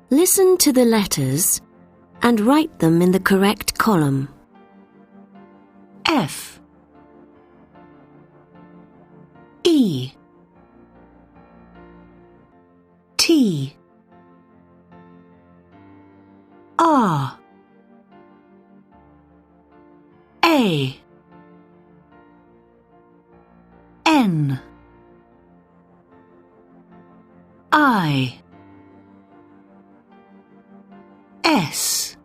Listen to the letters and write them in the correct column. F, E, T, R, A, N, I, S,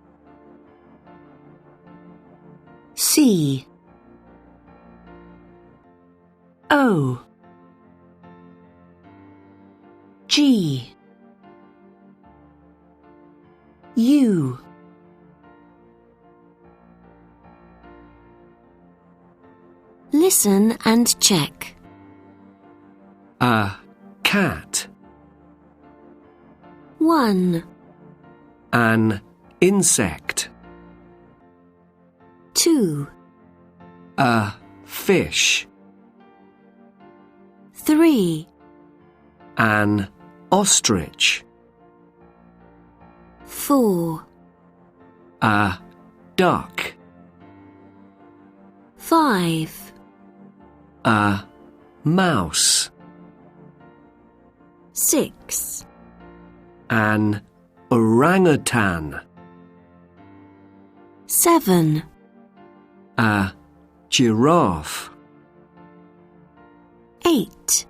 C, O, G, U. Listen and check. A cat. 1, An insect. 2, A fish. 3, An ostrich. 4, A duck. 5, A mouse. 6, An orangutan. 7, A giraffe. 8,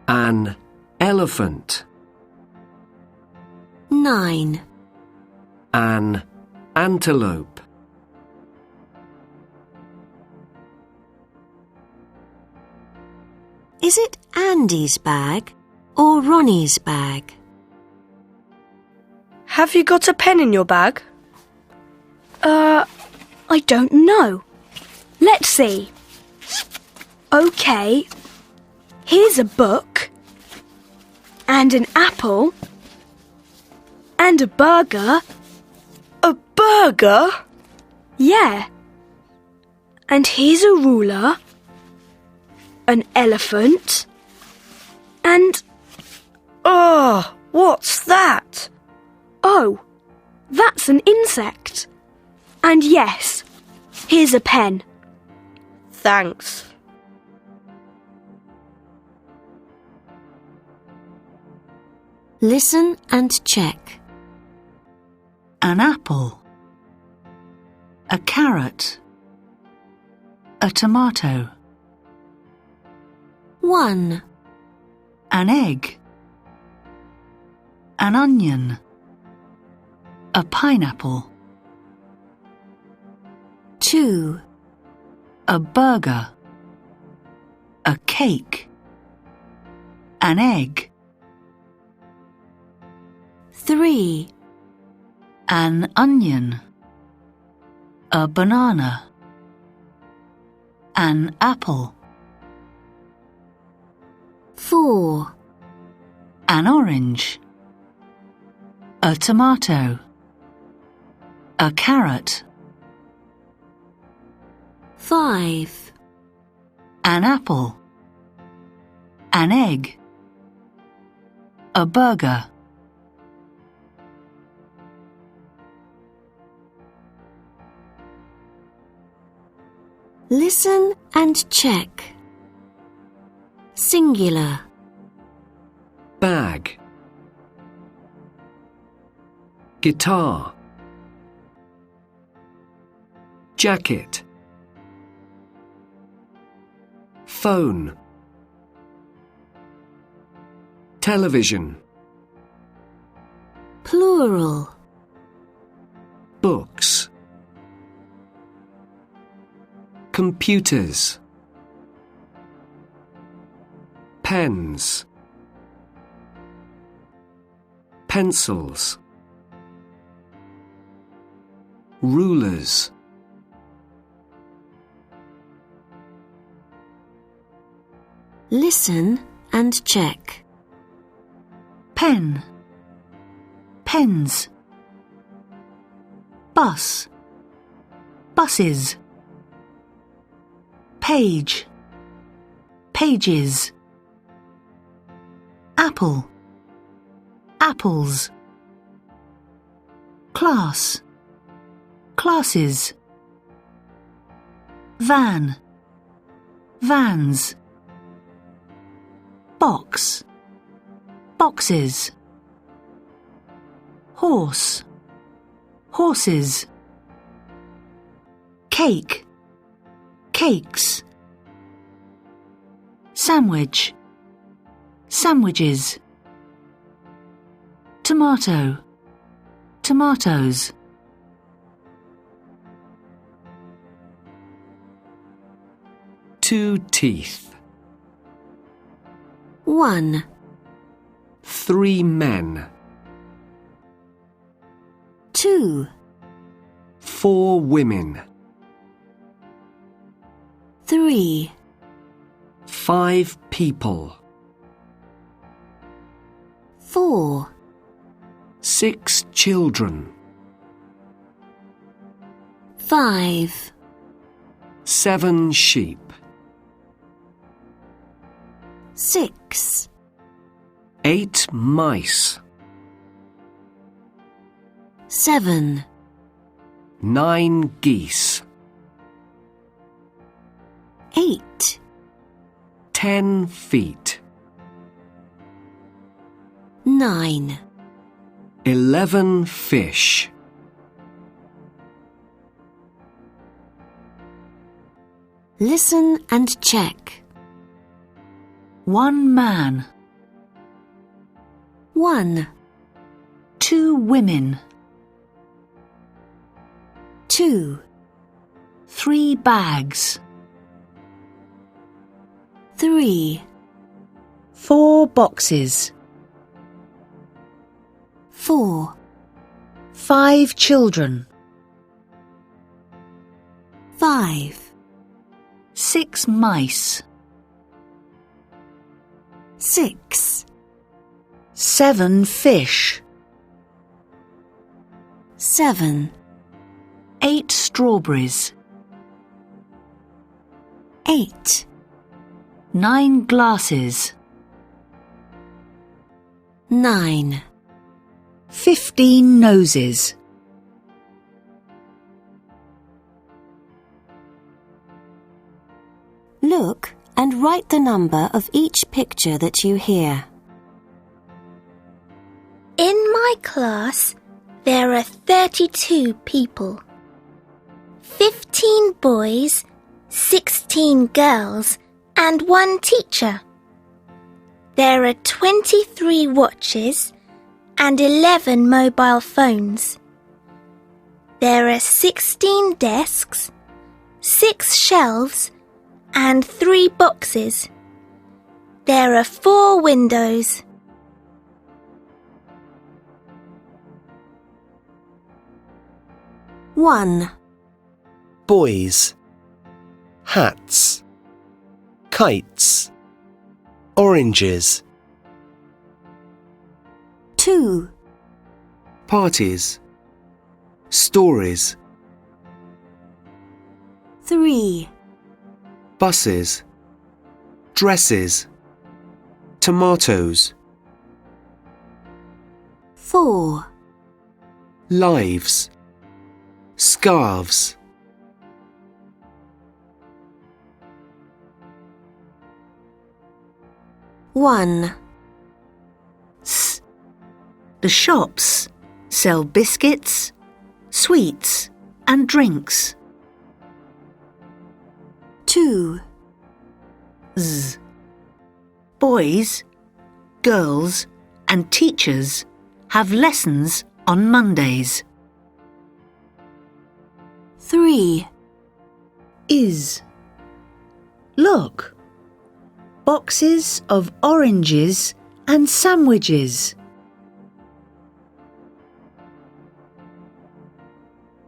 An elephant. 9, An antelope. Is it Andy's bag or Ronnie's bag? Have you got a pen in your bag? I don't know. Let's see. OK. Here's a book. And an apple. And a burger. A burger? Yeah. And here's a ruler. An elephant. And... Oh, what's that? Oh, that's an insect. And yes, here's a pen. Thanks. Listen and check. An apple, a carrot, a tomato. 1, An egg, an onion, a pineapple. 2, A burger, a cake, an egg. 3, An onion, a banana, an apple. 4, An orange, a tomato, a carrot. 5, An apple, an egg, a burger. Listen and check. Singular. Bag. Guitar. Jacket. Phone. Television. Plural. Books. Computers. Pens. Pencils. Rulers. Listen and check. Pen, pens. Bus, buses. Page, pages. Apple, apples. class, classes. Van, vans. Box, boxes. Horse, horses. Cake, cakes. Sandwich, sandwiches. Tomato, tomatoes. 2 teeth. 1, 3 men. 2, 4 women. 3, 5 people. 4, 6 children. 5, 7 sheep. 6, 8 mice. 7, 9 geese. 8, 10 feet. 9, 11 fish. Listen and check. 1 man, 1, 2 women. 2, 3 bags, 3, 4 boxes. 4, 5 children, 5, 6 mice. 6, 7 fish, 7, 8 strawberries. 8, 9 glasses. 9, 15 noses. Look and write the number of each picture that you hear. In my class, there are 32 people. 15 boys, 16 girls, and 1 teacher. There are 23 watches and 11 mobile phones. There are 16 desks, 6 shelves, and 3 boxes. There are 4 windows. One, boys, hats, kites, oranges, 2, parties, stories, 3, buses, dresses, tomatoes, 4, lives, scarves. 1, The shops sell biscuits, sweets, and drinks. 2, Boys, girls, and teachers have lessons on Mondays. 3, Look, boxes of oranges and sandwiches.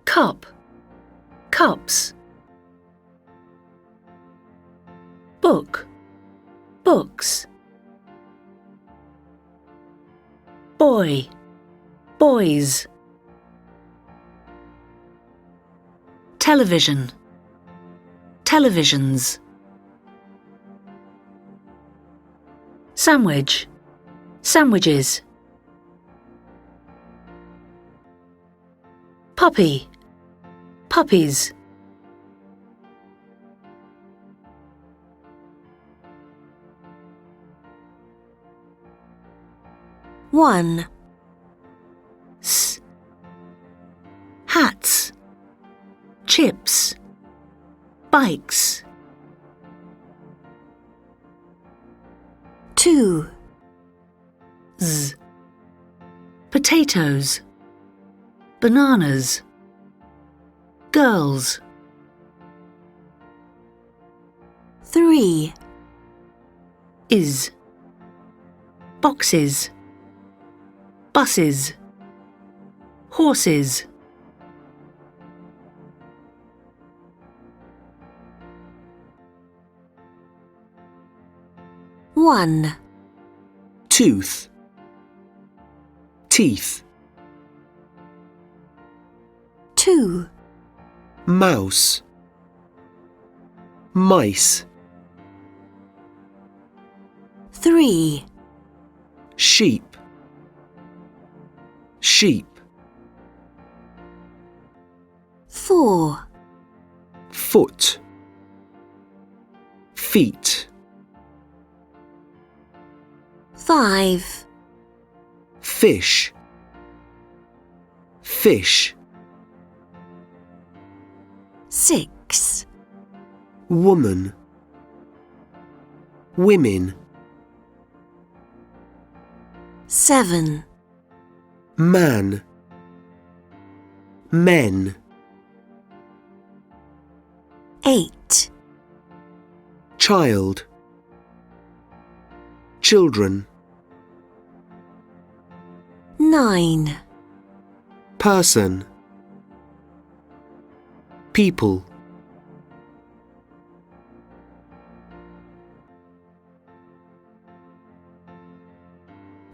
Cup, cups. Book, books. Boy, boys. Television, televisions. Sandwich, sandwiches. puppy, puppies. One, S. Hats, chips, bikes. two, Z. Potatoes, bananas, girls. three, Is. Boxes, buses, horses. one, tooth, teeth, two, mouse, mice, three, sheep, sheep, four, foot, feet, five, fish, fish, six, woman, women, seven, man, men, eight, child, children, nine, person, people,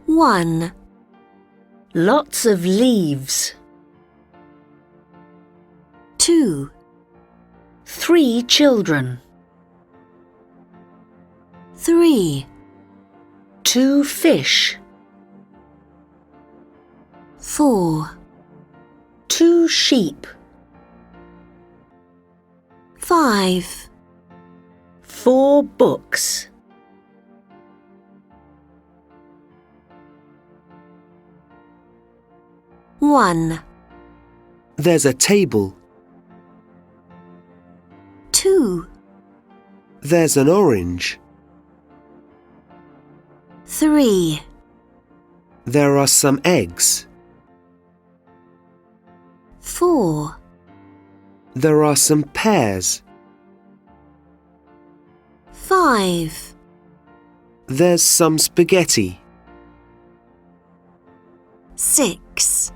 one, Lots of leaves. two, 3 children. three, 2 fish. four, 2 sheep. five, 4 books. one, there's a table, two, there's an orange, three, there are some eggs, four, there are some pears, five, there's some spaghetti, six,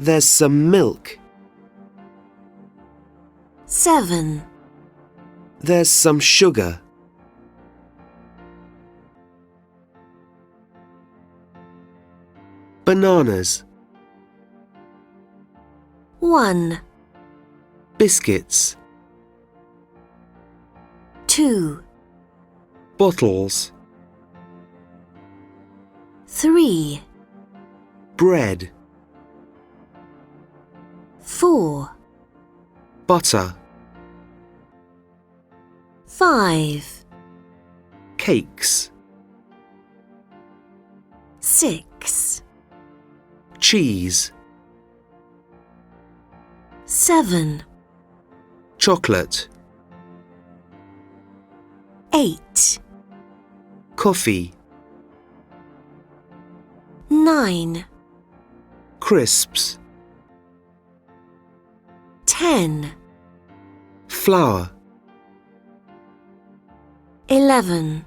there's some milk, seven, there's some sugar, bananas, one, biscuits, two, bottles, three, bread, four, butter, five, cakes, six, cheese, seven, chocolate, eight, coffee, nine, crisps, 10, flour, 11,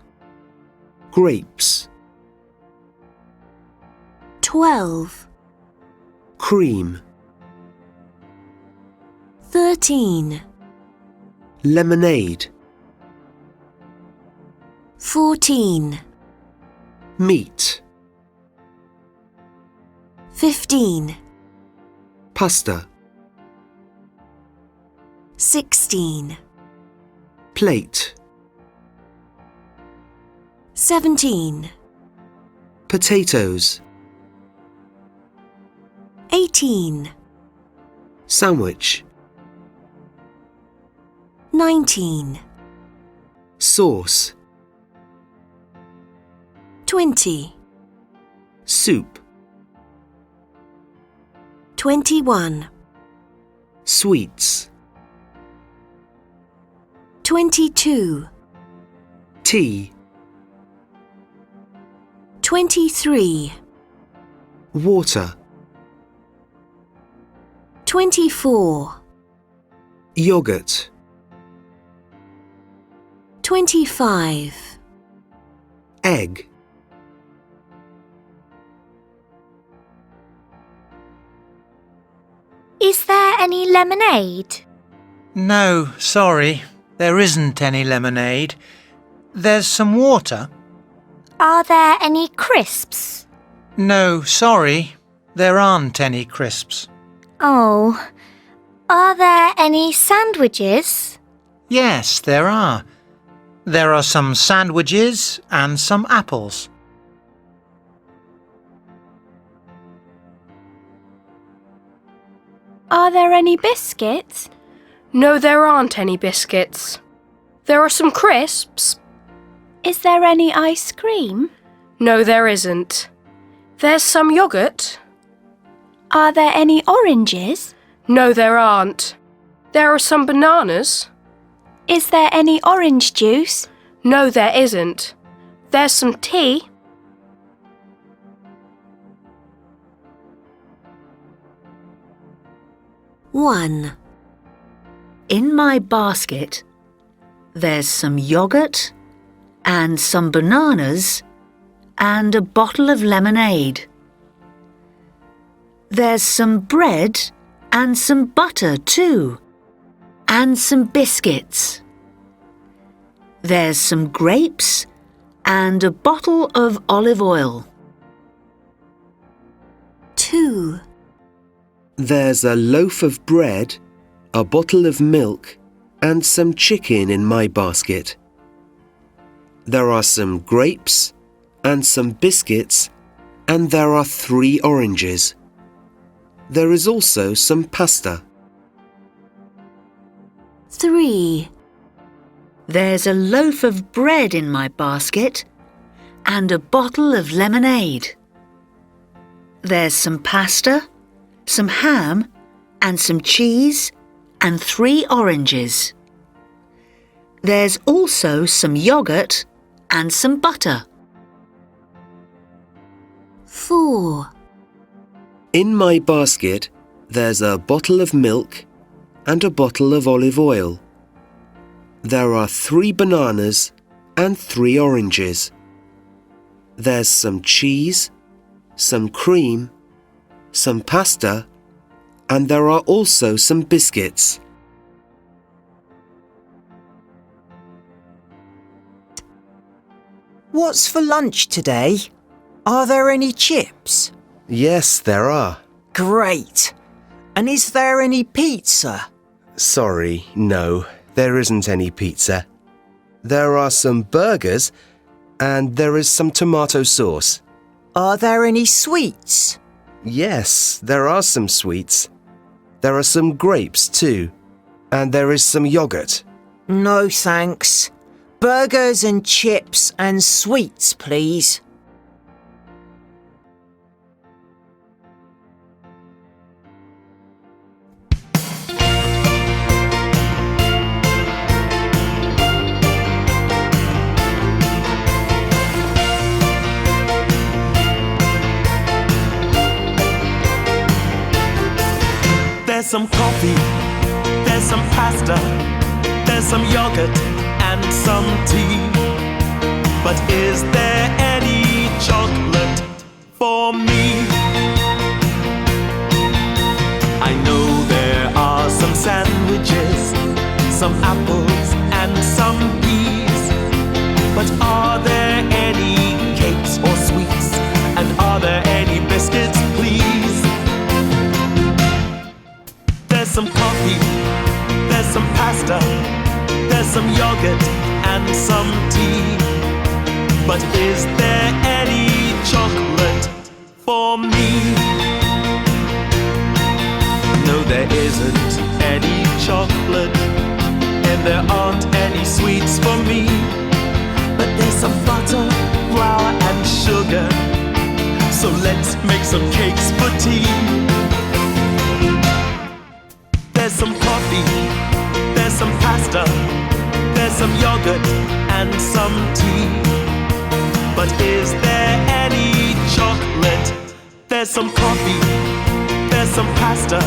grapes, 12, cream, 13, lemonade, 14, meat, 15, pasta, 16, plate, 17, potatoes, 18, Sandwich. 19, Sauce. 20, Soup. 21, Sweets. 22, Tea. 23, Water. 24, Yogurt. 25, Egg. Is there any lemonade? No, sorry. There isn't any lemonade. There's some water. Are there any crisps? No, sorry. There aren't any crisps. Oh. Are there any sandwiches? Yes, there are. There are some sandwiches and some apples. Are there any biscuits? No, there aren't any biscuits. There are some crisps. Is there any ice cream? No, there isn't. There's some yogurt. Are there any oranges? No, there aren't. There are some bananas. Is there any orange juice? No, there isn't. There's some tea. one, In my basket, there's some yogurt and some bananas and a bottle of lemonade. There's some bread and some butter too, and some biscuits. There's some grapes and a bottle of olive oil. 2, There's a loaf of bread, a bottle of milk, and some chicken in my basket. There are some grapes and some biscuits, and there are 3 oranges. There is also some pasta. 3, There's a loaf of bread in my basket and a bottle of lemonade. There's some pasta, some ham, and some cheese, and 3 oranges. There's also some yogurt and some butter. 4, In my basket, there's a bottle of milk and a bottle of olive oil. There are 3 bananas and 3 oranges. There's some cheese, some cream, some pasta, and there are also some biscuits. What's for lunch today? Are there any chips? Yes, there are. Great. And is there any pizza? Sorry, no, there isn't any pizza. There are some burgers, and there is some tomato sauce. Are there any sweets? Yes, there are some sweets. There are some grapes too, and there is some yogurt. No, thanks. Burgers and chips and sweets, please. There's some coffee, there's some pasta, there's some yogurt and some tea. But is there any chocolate for me? I know there are some sandwiches, some apples and some peas. But are there any cakes or sweets? And are there any biscuits, please? There's some coffee, there's some pasta, there's some yogurt and some tea. But is there any chocolate for me? No, there There isn't any chocolate, and there aren't any sweets for me. But there's some butter, flour, and sugar, so let's make some cakes for tea. There's some coffee, there's some pasta, there's some yogurt and some tea. But is there any chocolate? There's some coffee, there's some pasta,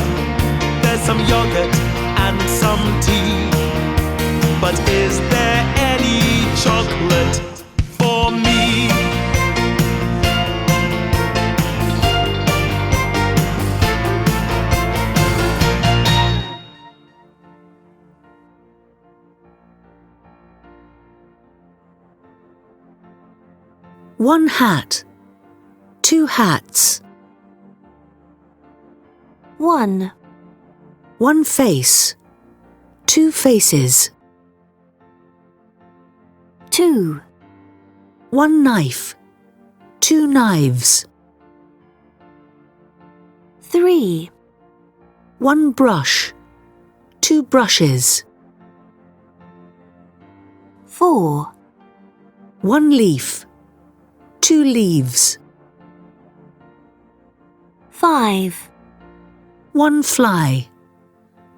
there's some yogurt and some tea. But is there any chocolate for me? One hat, two hats. One, One face, two faces. two, One knife, two knives. three, One brush, two brushes. four, One leaf, two leaves. five, One fly,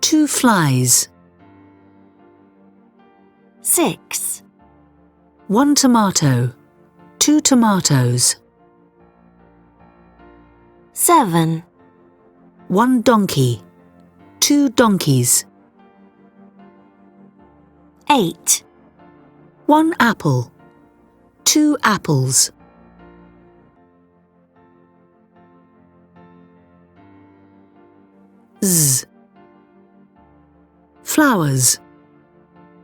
two flies. six, One tomato, two tomatoes. seven, One donkey, two donkeys. eight, One apple, two apples. Z. Flowers,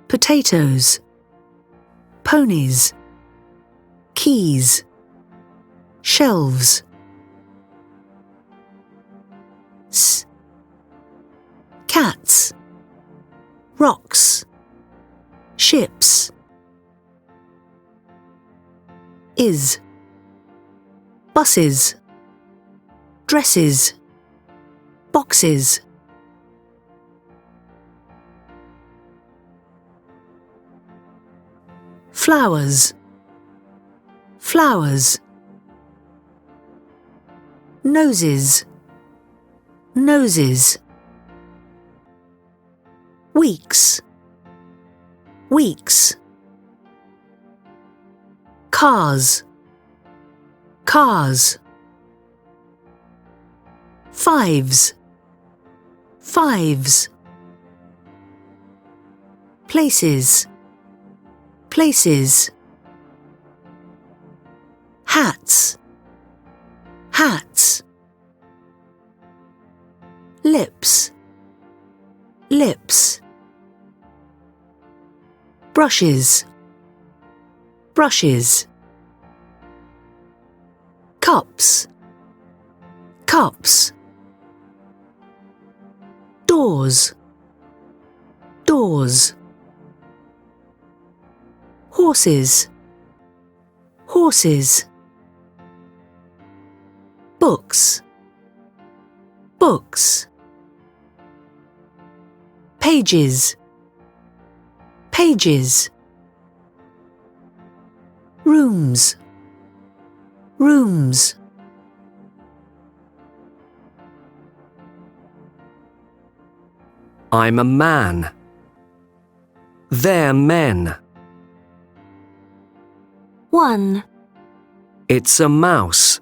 potatoes, ponies, keys, shelves. S. Cats, rocks, ships. Is. Buses, dresses, boxes. Flowers, flowers. Noses, noses. Weeks, weeks. Cars, cars. Fives, fives. Places, places. Hats, hats. Lips, lips. Brushes, brushes. Cups, cups. Doors, doors. Horses, horses. Books, books. Pages, pages. Rooms, rooms. I'm a man. They're men. one, It's a mouse.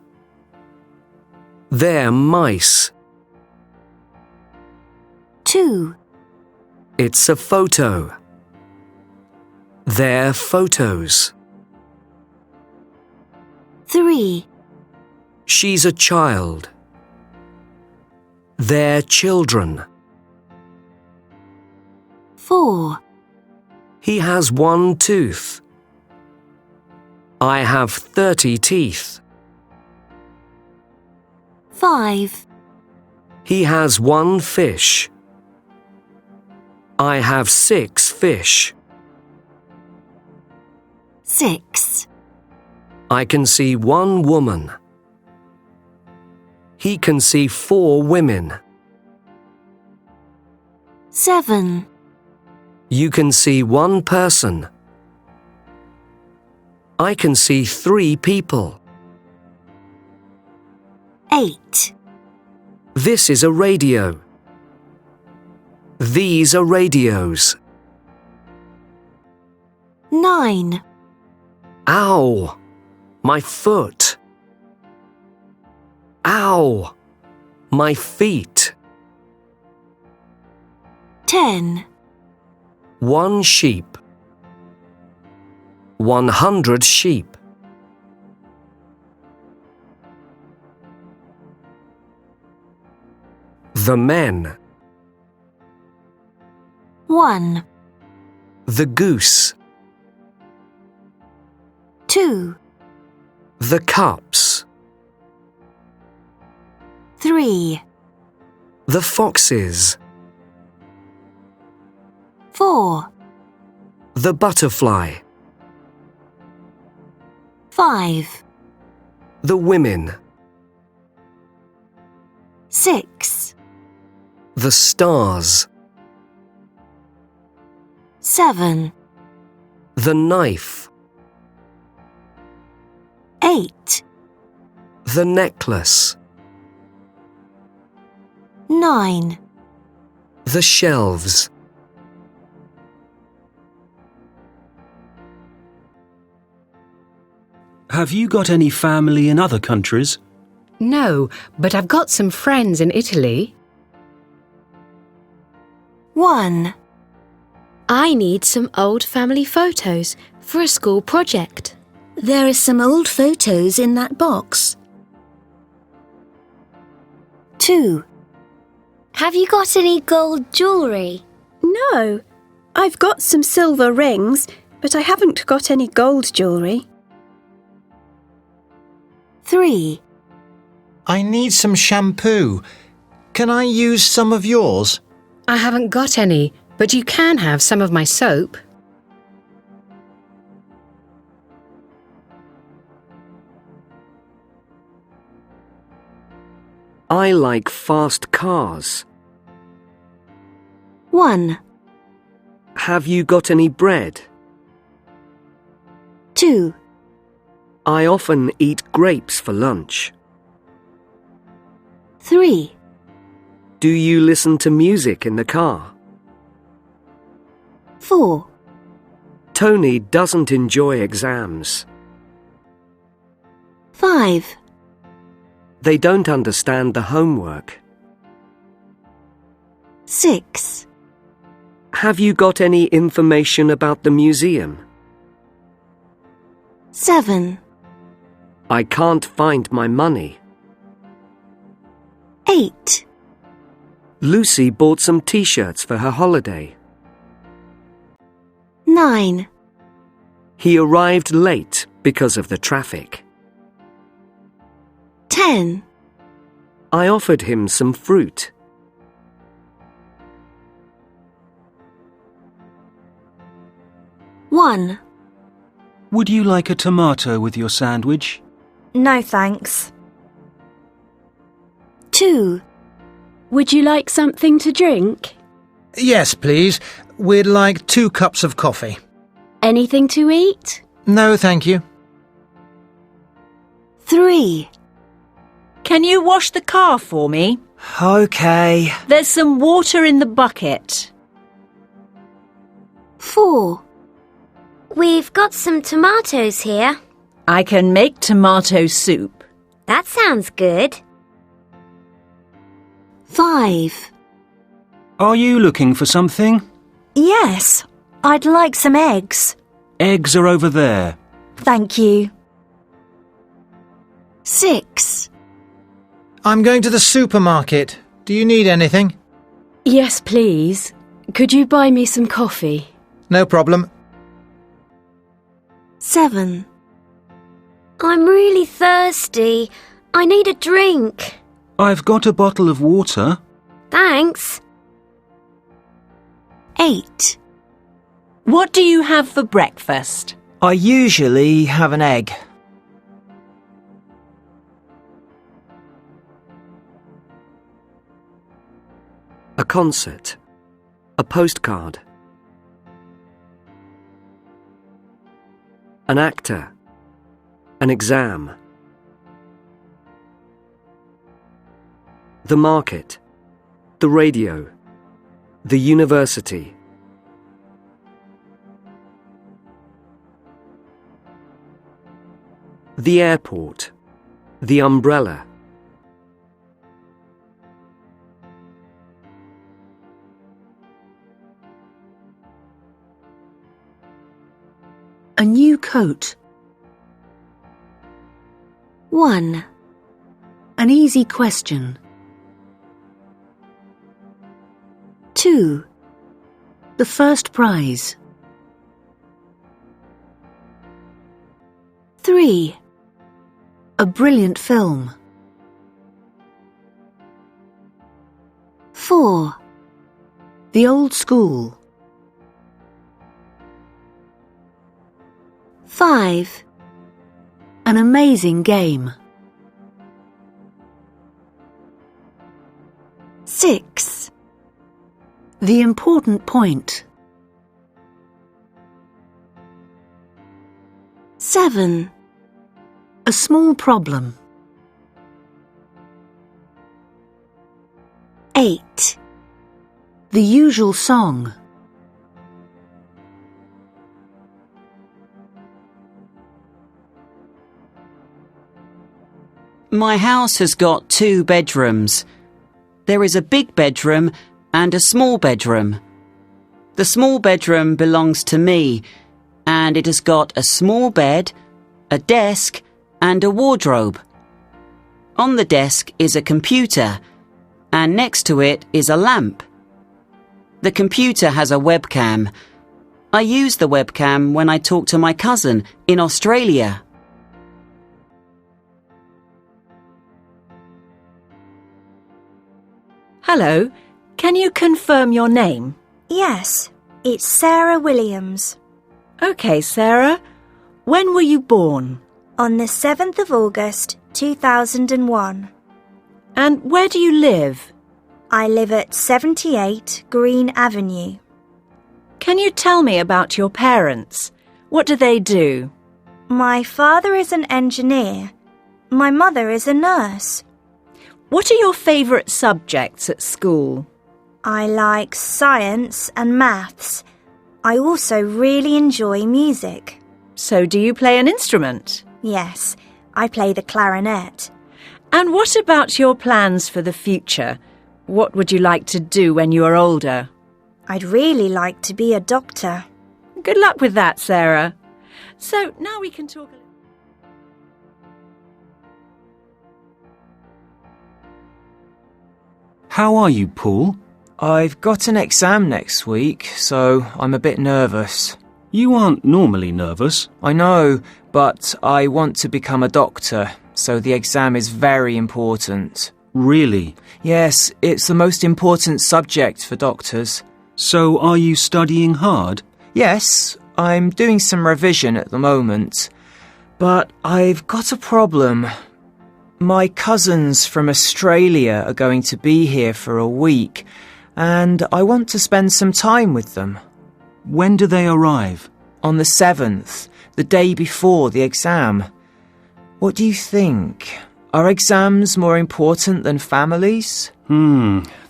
They're mice. two, It's a photo. They're photos. three, She's a child. They're children. four, He has one tooth. I have 30 teeth. five, He has one fish. I have 6 fish. six, I can see one woman. He can see 4 women. 7. You can see one person. I can see 3 people. 8. This is a radio. These are radios. 9. Ow! My foot. Ow! My feet. 10. 1 sheep. 100 sheep. The men. 1. The goose. 2. The cups. 3. The foxes. 4. The butterfly. 5. The women. 6. The stars. 7. The knife. 8. The necklace. 9. The shelves. Have you got any family in other countries? No, but I've got some friends in Italy. 1. I need some old family photos for a school project. There are some old photos in that box. 2. Have you got any gold jewellery? No, I've got some silver rings, but I haven't got any gold jewellery. 3. I need some shampoo. Can I use some of yours? I haven't got any, but you can have some of my soap. I like fast cars. 1. Have you got any bread? 2. I often eat grapes for lunch. 3. Do you listen to music in the car? 4. Tony doesn't enjoy exams. 5. They don't understand the homework. 6. Have you got any information about the museum? 7. I can't find my money. 8. Lucy bought some t-shirts for her holiday. 9. He arrived late because of the traffic. 10. I offered him some fruit. 1. Would you like a tomato with your sandwich? No, thanks. 2. Would you like something to drink? Yes, please. We'd like 2 cups of coffee. Anything to eat? No, thank you. 3. Can you wash the car for me? OK. There's some water in the bucket. 4. We've got some tomatoes here. I can make tomato soup. That sounds good. 5. Are you looking for something? Yes, I'd like some eggs. Eggs are over there. Thank you. 6. I'm going to the supermarket. Do you need anything? Yes, please. Could you buy me some coffee? No problem. 7. I'm really thirsty. I need a drink. I've got a bottle of water. Thanks. 8. What do you have for breakfast? I usually have an egg. A concert. A postcard. An actor. An exam. The market. The radio. The university. The airport. The umbrella. A new coat. 1. An easy question. 2. The first prize. 3. A brilliant film. 4. The old school. 5. An amazing game. 6. The important point. 7. A small problem. 8. The usual song. My house has got 2 bedrooms. There is a big bedroom and a small bedroom. The small bedroom belongs to me, and it has got a small bed, a desk, and a wardrobe. On the desk is a computer, and next to it is a lamp. The computer has a webcam. I use the webcam when I talk to my cousin in Australia. Hello, can you confirm your name? Yes, it's Sarah Williams. OK, Sarah. When were you born? On the 7th of August, 2001. And where do you live? I live at 78 Green Avenue. Can you tell me about your parents? What do they do? My father is an engineer. My mother is a nurse. What are your favourite subjects at school? I like science and maths. I also really enjoy music. So do you play an instrument? Yes, I play the clarinet. And what about your plans for the future? What would you like to do when you are older? I'd really like to be a doctor. Good luck with that, Sarah. So now we can talk a little. How are you, Paul? I've got an exam next week, so I'm a bit nervous. You aren't normally nervous. I know, but I want to become a doctor, so the exam is very important. Really? Yes, it's the most important subject for doctors. So are you studying hard? Yes, I'm doing some revision at the moment. But I've got a problem. My cousins from Australia are going to be here for a week, and I want to spend some time with them. When do they arrive? On the 7th, the day before the exam. What do you think? Are exams more important than families?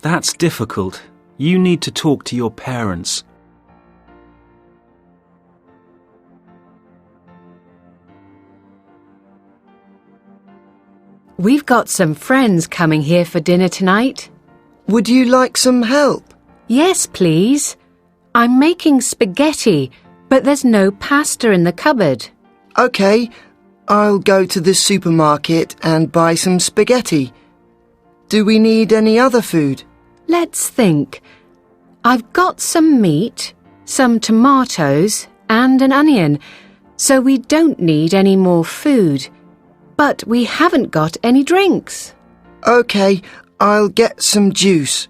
That's difficult. You need to talk to your parents. We've got some friends coming here for dinner tonight. Would you like some help? Yes, please. I'm making spaghetti, but there's no pasta in the cupboard. OK, I'll go to the supermarket and buy some spaghetti. Do we need any other food? Let's think. I've got some meat, some tomatoes, and an onion, so we don't need any more food. But we haven't got any drinks. OK, I'll get some juice.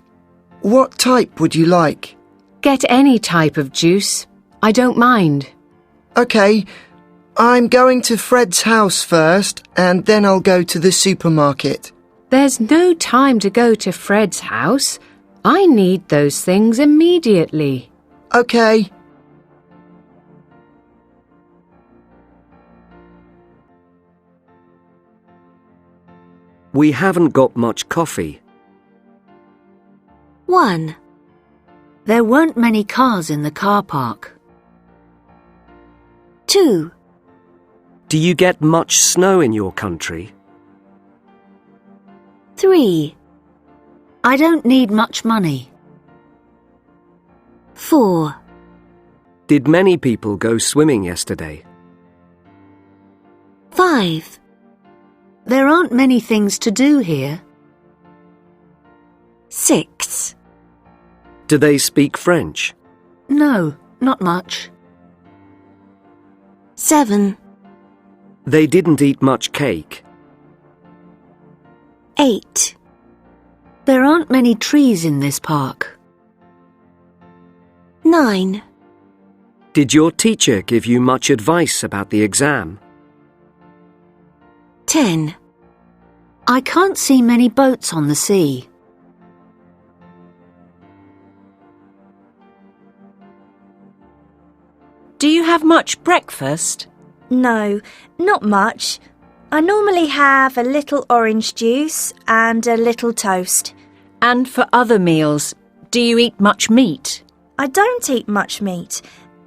What type would you like? Get any type of juice. I don't mind. OK, I'm going to Fred's house first, and then I'll go to the supermarket. There's no time to go to Fred's house. I need those things immediately. OK. We haven't got much coffee. 1. There weren't many cars in the car park. 2. Do you get much snow in your country? 3. I don't need much money. 4. Did many people go swimming yesterday? 5. There aren't many things to do here. 6. Do they speak French? No, not much. 7. They didn't eat much cake. 8. There aren't many trees in this park. 9. Did your teacher give you much advice about the exam? 10. I can't see many boats on the sea. Do you have much breakfast? No, not much. I normally have a little orange juice and a little toast. And for other meals, do you eat much meat? I don't eat much meat,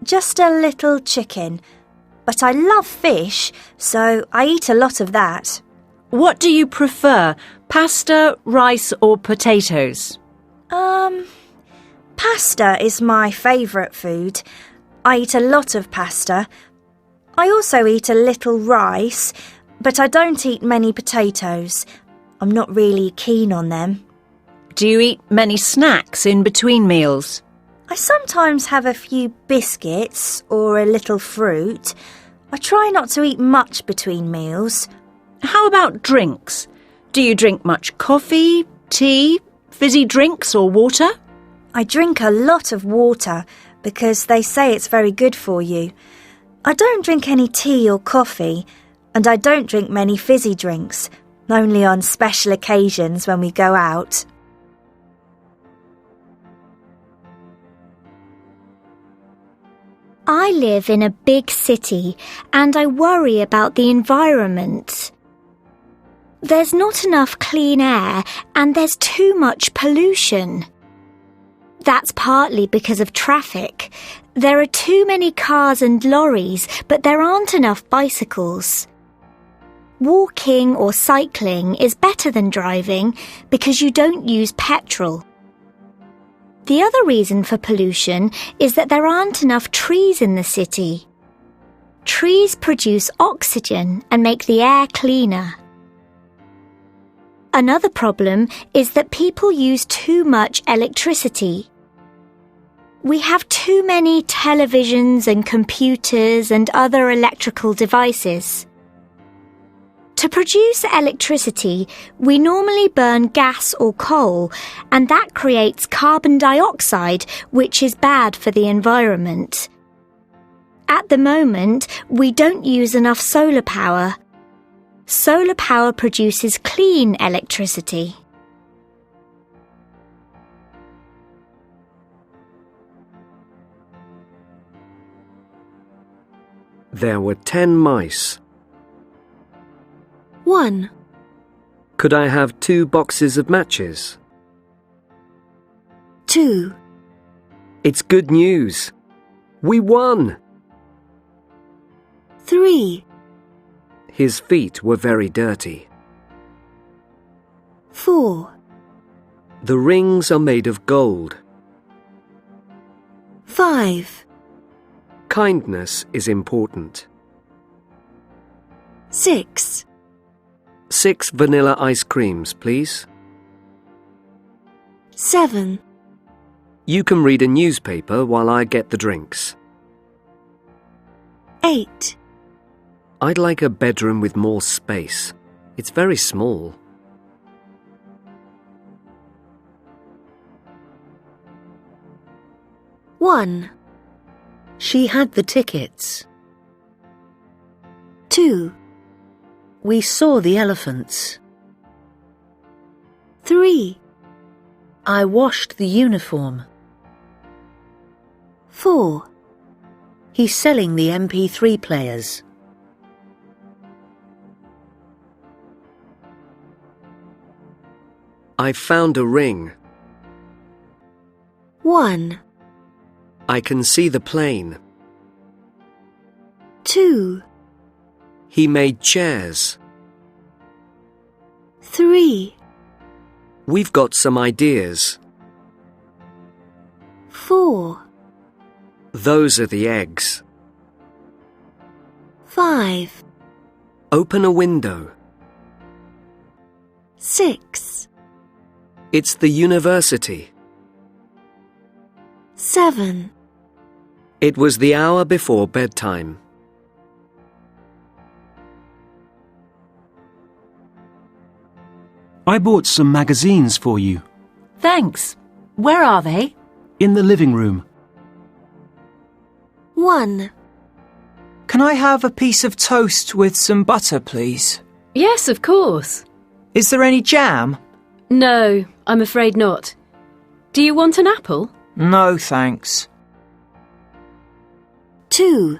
just a little chicken. But I love fish, so I eat a lot of that. What do you prefer, pasta, rice or potatoes? Pasta is my favourite food. I eat a lot of pasta. I also eat a little rice, but I don't eat many potatoes. I'm not really keen on them. Do you eat many snacks in between meals? I sometimes have a few biscuits or a little fruit. I try not to eat much between meals. How about drinks? Do you drink much coffee, tea, fizzy drinks or water? I drink a lot of water because they say it's very good for you. I don't drink any tea or coffee, and I don't drink many fizzy drinks, only on special occasions when we go out. I live in a big city and I worry about the environment. There's not enough clean air and there's too much pollution. That's partly because of traffic. There are too many cars and lorries, but there aren't enough bicycles. Walking or cycling is better than driving because you don't use petrol. The other reason for pollution is that there aren't enough trees in the city. Trees produce oxygen and make the air cleaner. Another problem is that people use too much electricity. We have too many televisions and computers and other electrical devices. To produce electricity, we normally burn gas or coal, and that creates carbon dioxide, which is bad for the environment. At the moment, we don't use enough solar power. Solar power produces clean electricity. There were 10 mice. 1. Could I have 2 boxes of matches? 2. It's good news. We won! 3. His feet were very dirty. 4. The rings are made of gold. 5. Kindness is important. 6. 6 vanilla ice creams, please. 7. You can read a newspaper while I get the drinks. 8. I'd like a bedroom with more space. It's very small. 1. She had the tickets. 2. We saw the elephants. 3. I washed the uniform. 4. He's selling the MP3 players. I found a ring. 1. I can see the plane. 2. He made chairs. 3. We've got some ideas. 4. Those are the eggs. 5. Open a window. 6. It's the university. 7. It was the hour before bedtime. I bought some magazines for you. Thanks. Where are they? In the living room. 1. Can I have a piece of toast with some butter, please? Yes, of course. Is there any jam? No, I'm afraid not. Do you want an apple? No, thanks. 2.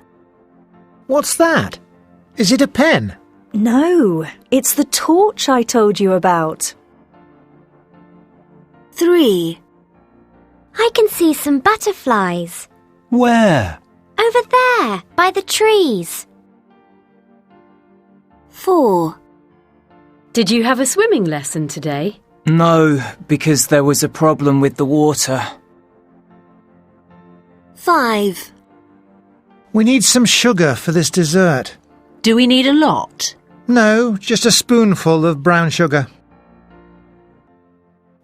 What's that? Is it a pen? No, it's the torch I told you about. 3. I can see some butterflies. Where? Over there, by the trees. 4. Did you have a swimming lesson today? No, because there was a problem with the water. 5. We need some sugar for this dessert. Do we need a lot? No, just a spoonful of brown sugar.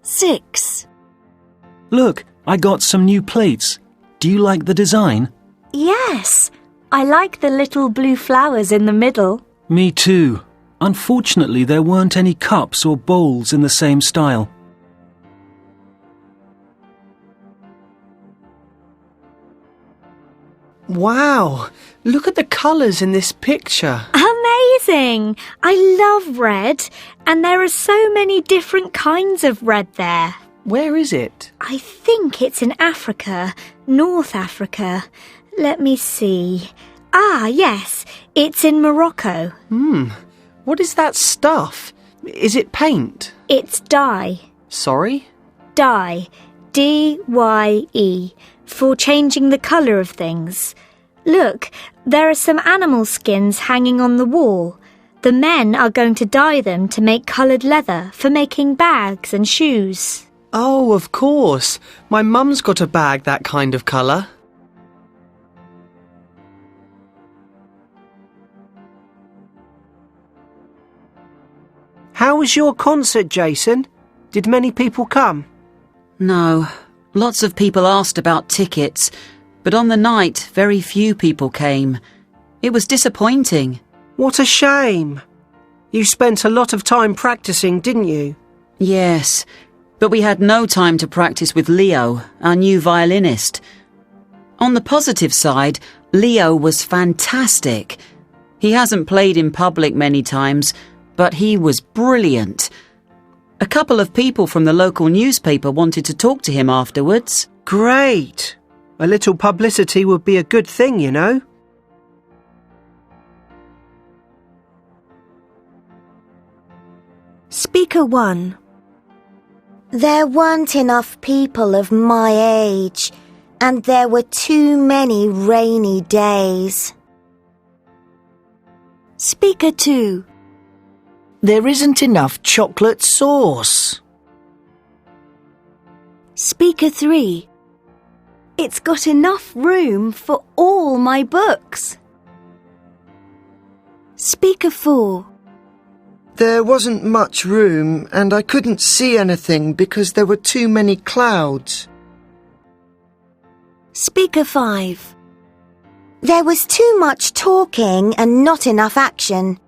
6. Look, I got some new plates. Do you like the design? Yes, I like the little blue flowers in the middle. Me too. Unfortunately, there weren't any cups or bowls in the same style. Wow, look at the colours in this picture. Amazing! I love red, and there are so many different kinds of red there. Where is it? I think it's in Africa, North Africa. Let me see. Ah, yes, it's in Morocco. What is that stuff? Is it paint? It's dye. Sorry? Dye. D-Y-E. For changing the colour of things. Look, there are some animal skins hanging on the wall. The men are going to dye them to make coloured leather for making bags and shoes. Oh, of course. My mum's got a bag that kind of colour. How was your concert, Jason? Did many people come? No. Lots of people asked about tickets, but on the night, very few people came. It was disappointing. What a shame. You spent a lot of time practicing, didn't you? Yes, but we had no time to practice with Leo, our new violinist. On the positive side, Leo was fantastic. He hasn't played in public many times, but he was brilliant. A couple of people from the local newspaper wanted to talk to him afterwards. Great. A little publicity would be a good thing, you know. Speaker 1. There weren't enough people of my age, and there were too many rainy days. Speaker 2. There isn't enough chocolate sauce. Speaker 3. It's got enough room for all my books. Speaker 4. There wasn't much room, and I couldn't see anything because there were too many clouds. Speaker 5. There was too much talking and not enough action.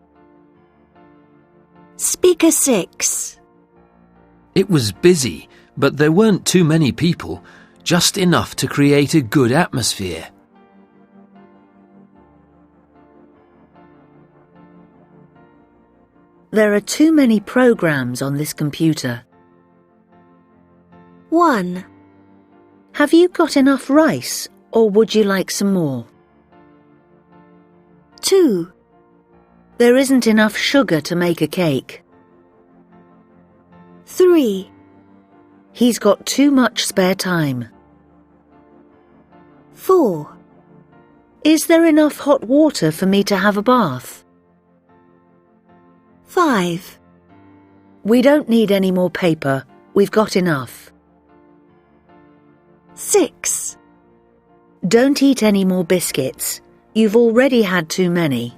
Speaker 6. It was busy, but there weren't too many people, just enough to create a good atmosphere. There are too many programs on this computer. 1. Have you got enough rice, or would you like some more? 2. There isn't enough sugar to make a cake. 3. He's got too much spare time. 4. Is there enough hot water for me to have a bath? 5. We don't need any more paper. We've got enough. 6. Don't eat any more biscuits. You've already had too many.